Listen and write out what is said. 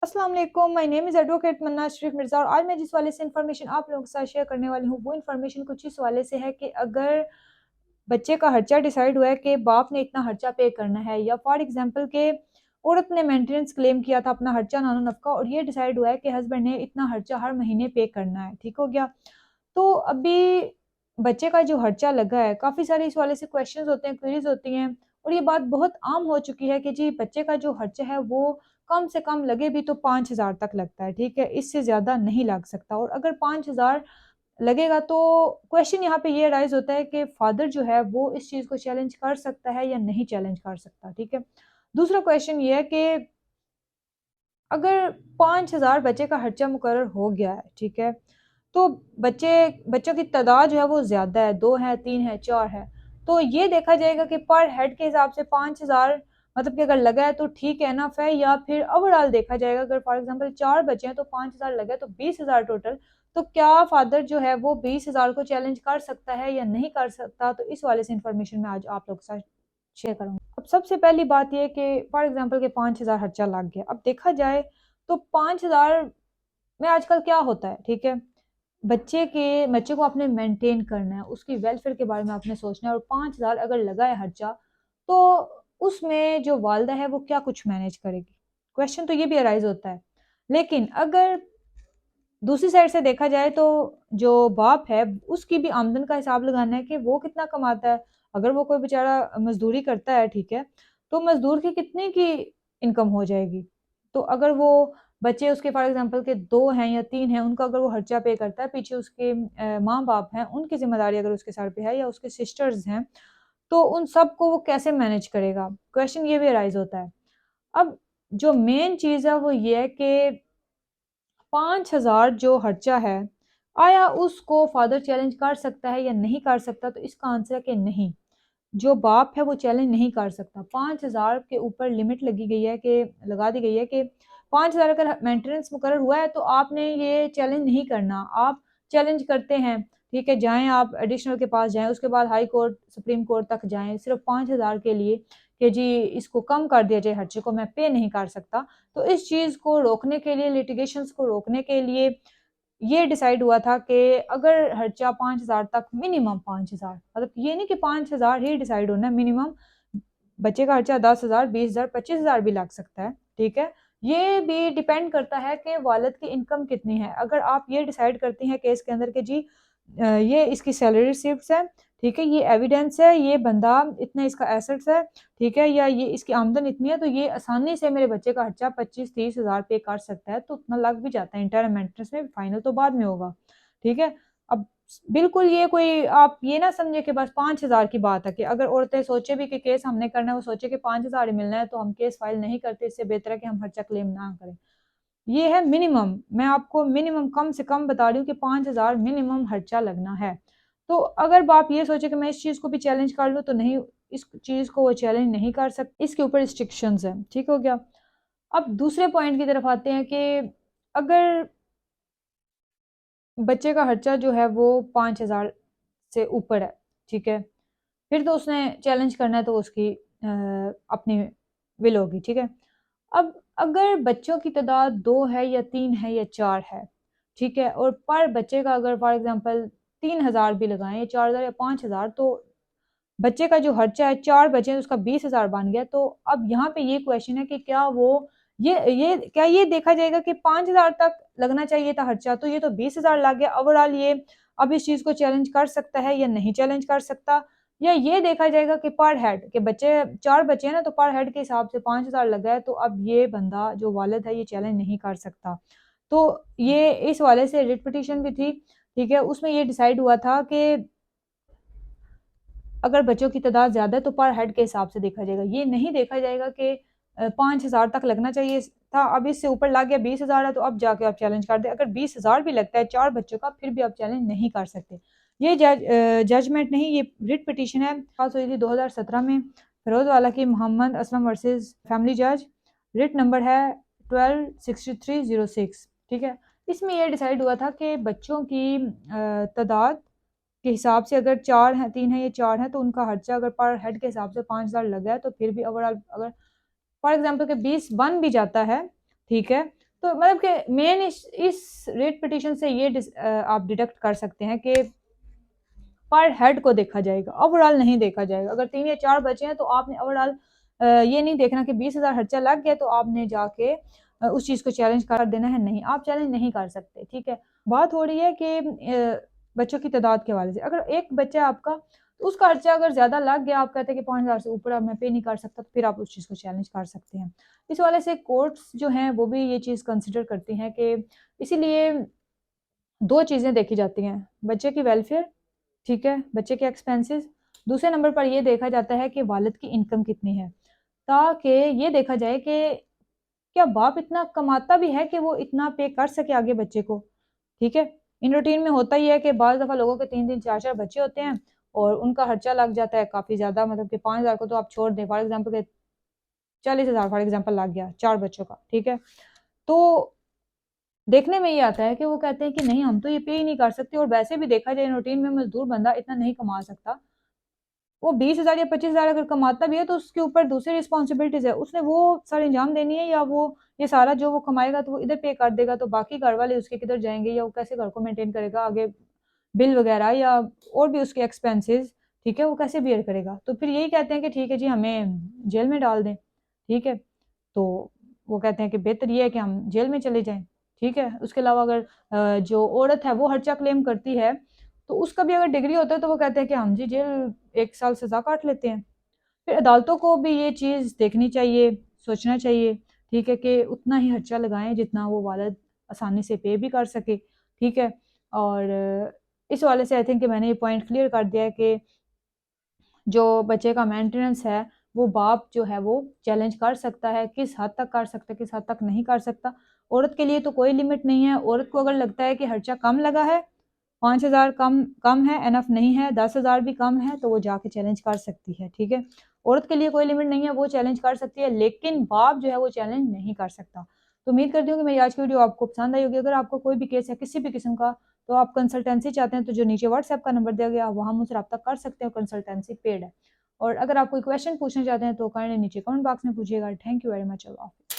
अस्सलाम वालेकुम, my name is advocate मन्ना शरीफ मिर्ज़ा और आज मैं जिस वाले से इन्फॉर्मेशन आप लोगों के साथ शेयर करने वाली हूँ वो इन्फॉर्मेशन कुछ इस वाले से है कि अगर बच्चे का खर्चा डिसाइड हुआ है कि बाप ने इतना खर्चा पे करना है या फॉर एग्जांपल के औरत ने मेंटेनेंस क्लेम किया था अपना खर्चा नानो नफका और ये डिसाइड हुआ है कि हस्बैंड ने इतना खर्चा हर महीने पे करना है, ठीक हो गया। तो अभी बच्चे का जो खर्चा लगा है काफ़ी सारे इस वाले से क्वेश्चंस होते हैं, क्वेरीज होती हैं और ये बात बहुत आम हो चुकी है कि जी बच्चे का जो खर्चा है वो कम से कम लगे भी तो 5,000 तक लगता है, ठीक है, इससे ज़्यादा नहीं लग सकता। और अगर 5,000 लगेगा तो क्वेश्चन यहाँ पे ये राइज होता है कि फादर जो है वो इस चीज़ को चैलेंज कर सकता है या नहीं चैलेंज कर सकता, ठीक है। दूसरा क्वेश्चन ये है कि अगर 5,000 बच्चे का खर्चा मुकर्रर हो गया है, ठीक है, तो बच्चों की तादाद जो है वो ज़्यादा है, 2 है, 3 है, 4 है। तो ये देखा जाएगा कि पर हेड के हिसाब से 5,000 मतलब कि अगर लगा है तो ठीक है, इनफ है, या फिर ओवरऑल देखा जाएगा अगर फॉर एग्ज़ाम्पल 4 बच्चे हैं तो 5,000 लगा है तो 20,000 टोटल। तो क्या फादर जो है वो 20,000 को चैलेंज कर सकता है या नहीं कर सकता? तो इस वाले से इन्फॉर्मेशन मैं आज आप लोगों के साथ शेयर करूँगी। अब सबसे पहली बात ये कि फॉर एग्ज़ाम्पल के 5,000 खर्चा लग गया। अब देखा जाए तो 5,000 में आजकल क्या होता है, ठीक है? बच्चे को आपने मेंटेन करना है, उसकी वेलफेयर के बारे में आपने सोचना है और 5,000 अगर लगा है खर्चा, तो उसमें जो वालिदा है वो क्या कुछ मैनेज करेगी? क्वेश्चन तो ये भी अराइज़ होता है। लेकिन अगर दूसरी साइड से देखा जाए तो जो बाप है उसकी भी आमदन का हिसाब लगाना है कि वो कितना कमाता है। अगर वो कोई बेचारा मज़दूरी करता है, ठीक है, तो मज़दूर की कितने की इनकम हो जाएगी? तो अगर वो बच्चे उसके फॉर एग्ज़ाम्पल के 2 हैं या 3 हैं, उनका अगर वो खर्चा पे करता है, पीछे उसके माँ-बाप हैं, उनकी ज़िम्मेदारी अगर उसके सर पे है या उसके सिस्टर्स हैं, तो उन सबको वो कैसे मैनेज करेगा? क्वेश्चन ये भी अराइज़ होता है। अब जो मेन चीज़ है वो ये है कि 5,000 जो खर्चा है, आया उसको फादर चैलेंज कर सकता है या नहीं कर सकता? तो इसका आंसर है कि नहीं। जो बाप है वो चैलेंज नहीं कर सकता। 5,000 के ऊपर लिमिट लगा दी गई है कि 5,000 अगर मेंटेनेंस मुकर्रर हुआ है तो आपने ये चैलेंज नहीं करना। आप चैलेंज करते हैं, ठीक है, जाएँ आप एडिशनल के पास जाएँ, उसके बाद हाई कोर्ट, सुप्रीम कोर्ट तक जाएँ, सिर्फ़ 5,000 के लिए कि जी इसको कम कर दिया जाए खर्चे को, मैं पे नहीं कर सकता। तो इस चीज़ को रोकने के लिए, लिटिगेशंस को रोकने के लिए ये डिसाइड हुआ था कि अगर खर्चा 5,000 तक, मिनिमम 5,000, मतलब ये नहीं कि 5,000 ही डिसाइड होना है, मिनिमम बच्चे का खर्चा 10,000, 20,000, 25,000 भी लग सकता है, ठीक है। ये भी डिपेंड करता है कि वालिद की इनकम कितनी है। अगर आप ये डिसाइड करती हैं केस के अंदर कि जी ये इसकी सैलरी रिसिप्ट्स है, ठीक है, ये एविडेंस है, ये बंदा इतने इसका एसेट्स है, ठीक है, या ये इसकी आमदन इतनी है तो ये आसानी से मेरे बच्चे का खर्चा 25-30,000 पे कर सकता है, तो उतना लग भी जाता है इंटर मेंटेनेंस में, फाइनल तो बाद में होगा, ठीक है। अब बिल्कुल ये कोई आप ये ना समझे कि बस 5,000 की बात है कि अगर औरतें सोचे भी कि केस हमने करना है, वो सोचे कि 5,000 ही मिलना है तो हम केस फाइल नहीं करते, इससे बेहतर है कि हम खर्चा क्लेम ना करें। ये है मिनिमम, मैं आपको मिनिमम कम से कम बता रही हूँ कि 5,000 मिनिमम खर्चा लगना है। तो अगर बाप ये सोचे कि मैं इस चीज़ को भी चैलेंज कर लूँ तो नहीं, इस चीज़ को वो चैलेंज नहीं कर सकते, इसके ऊपर रिस्ट्रिक्शंस हैं, ठीक हो गया। अब दूसरे पॉइंट की तरफ आते हैं कि अगर बच्चे का खर्चा जो है वो 5,000 से ऊपर है, ठीक है, फिर तो उसने चैलेंज करना है तो उसकी अपनी विल होगी, ठीक है। अब अगर बच्चों की तादाद 2 है या 3 है या 4 है, ठीक है, और पर बच्चे का अगर फॉर एग्ज़ाम्पल 3,000 भी लगाएँ या 4,000 या 5,000, तो बच्चे का जो खर्चा है 4 बचे हैं, उसका 20,000 बन गया। तो अब यहाँ पे ये क्वेश्चन है कि क्या वो ये देखा जाएगा कि 5,000 तक लगना चाहिए था खर्चा, तो ये तो 20,000 लग गया। ओवरऑल ये अब इस चीज़ को चैलेंज कर सकता है या नहीं चैलेंज कर सकता? या ये देखा जाएगा कि पर हेड के बच्चे 4 बचे हैं ना, तो पर हेड के हिसाब से 5,000 लगा है, तो अब ये बंदा जो वालिद है ये चैलेंज नहीं कर सकता। तो ये इस वाले से रिट पिटीशन भी थी, ठीक है? उसमें ये डिसाइड हुआ था कि अगर बच्चों की तादाद ज़्यादा है तो पर हेड के हिसाब से देखा जाएगा। ये नहीं देखा जाएगा कि 5,000 तक लगना चाहिए था, अब इससे ऊपर लग गया 20,000 है तो अब जाके आप चैलेंज कर दें। अगर 20,000 भी लगता है 4 बच्चों का, फिर भी आप चैलेंज नहीं कर सकते। ये जजमेंट नहीं, ये रिट पिटीशन है, पास हुई थी 2017 में, फिरोज़वाला की मोहम्मद असलम वर्सेस फैमिली जज। रिट नंबर है 126306, ठीक है। इसमें ये डिसाइड हुआ था कि बच्चों की तादाद के हिसाब से अगर 4 हैं, 3 हैं या 4 हैं, तो उनका खर्चा अगर पर हेड के हिसाब से 5,000 लगा है, तो फिर भी ओवरऑल अगर फॉर एग्ज़ाम्पल कि 20 बन भी जाता है, ठीक है, तो मतलब कि मेन इस रेट पिटिशन से ये आप डिडक्ट कर सकते हैं कि पर हेड को देखा जाएगा, ओवरऑल नहीं देखा जाएगा। अगर 3 या 4 बच्चे हैं तो आपने ओवरऑल ये नहीं देखना कि 20,000 खर्चा लग गया तो आपने जाके उस चीज़ को चैलेंज कर देना है, नहीं, आप चैलेंज नहीं कर सकते, ठीक है। बात हो रही है कि बच्चों की तादाद के हवाले से, अगर एक बच्चा आपका तो उसका खर्चा अगर ज़्यादा लग गया, आप कहते हैं कि 5,000 से ऊपर अब मैं पे नहीं कर सकता, तो फिर आप उस चीज़ को चैलेंज कर सकते हैं। इस वाले से कोर्ट्स जो हैं वो भी ये चीज़ कंसिडर करती हैं कि इसीलिए 2 चीज़ें देखी जाती हैं, बच्चे की वेलफेयर, ठीक है, बच्चे के एक्सपेंसेस। दूसरे नंबर पर ये देखा जाता है कि वालिद की इनकम कितनी है, ताकि ये देखा जाए कि क्या बाप इतना कमाता भी है कि वो इतना पे कर सके आगे बच्चे को, ठीक है। इन रूटीन में होता ही है कि बाज़ दफ़ा लोगों के 3-3 4-4 बच्चे होते हैं और उनका खर्चा लग जाता है काफ़ी ज़्यादा, मतलब कि 5,000 को तो आप छोड़ दें, फॉर एग्ज़ाम्पल के 40,000 फॉर एग्ज़ाम्पल लग गया 4 बच्चों का, ठीक है। तो देखने में ये आता है कि वो कहते हैं कि नहीं, हम तो ये पे ही नहीं कर सकते, और वैसे भी देखा जाए रूटीन में मज़दूर बंदा इतना नहीं कमा सकता। वो 20,000 या 25,000 अगर कमाता भी है तो उसके ऊपर दूसरी रिस्पॉन्सिबिलिटीज़ है। उसने वो सारे अंजाम देनी है, या वो ये सारा जो वो कमाएगा तो वो इधर पे कर देगा, तो बाकी घर वाले उसके किधर जाएँगे, या वो कैसे घर को मेंटेन करेगा आगे, बिल वगैरह या और भी उसके एक्सपेंसेस, ठीक है, वो कैसे बियर करेगा? तो फिर यही कहते हैं कि ठीक है जी, हमें जेल में डाल दें, ठीक है। तो वो कहते हैं कि बेहतर ये है कि हम जेल में चले जाएँ, ठीक है। उसके अलावा अगर जो औरत है वो हर्चा क्लेम करती है, तो उसका भी अगर डिग्री होता है तो वो कहते हैं कि हम जी जेल 1 साल सज़ा काट लेते हैं। फिर अदालतों को भी ये चीज़ देखनी चाहिए, सोचना चाहिए, ठीक है, कि उतना ही खर्चा लगाएँ जितना वो वालिद आसानी से पे भी कर सके, ठीक है। और इस हवाले से आई थिंक कि मैंने ये पॉइंट क्लियर कर दिया है कि जो बच्चे का मेंटेनेंस है, वो बाप जो है वो चैलेंज कर सकता है, किस हद तक कर सकता है, किस हद तक नहीं कर सकता। औरत के लिए तो कोई लिमिट नहीं है, औरत को अगर लगता है कि खर्चा कम लगा है, 5,000 कम कम है, इनफ नहीं है, 10,000 भी कम है, तो वो जाके चैलेंज कर सकती है, ठीक है। औरत के लिए कोई लिमिट नहीं है, वो चैलेंज कर सकती है, लेकिन बाप जो है वो चैलेंज नहीं कर सकता। तो उम्मीद करती हूँ कि मेरी आज की वीडियो आपको पसंद आई होगी। अगर आपको कोई भी केस है किसी भी किस्म का, तो आप कंसल्टेंसी चाहते हैं तो जो नीचे व्हाट्सएप का नंबर दिया गया है वहाँ मुझसे रब्ता कर सकते हैं, कंसल्टेंसी पेड है। और अगर आप कोई क्वेश्चन पूछना चाहते हैं तो काइंडली नीचे कमेंट बॉक्स में पूछिएगा। Thank you very much. अल्लाह हाफ़िज़।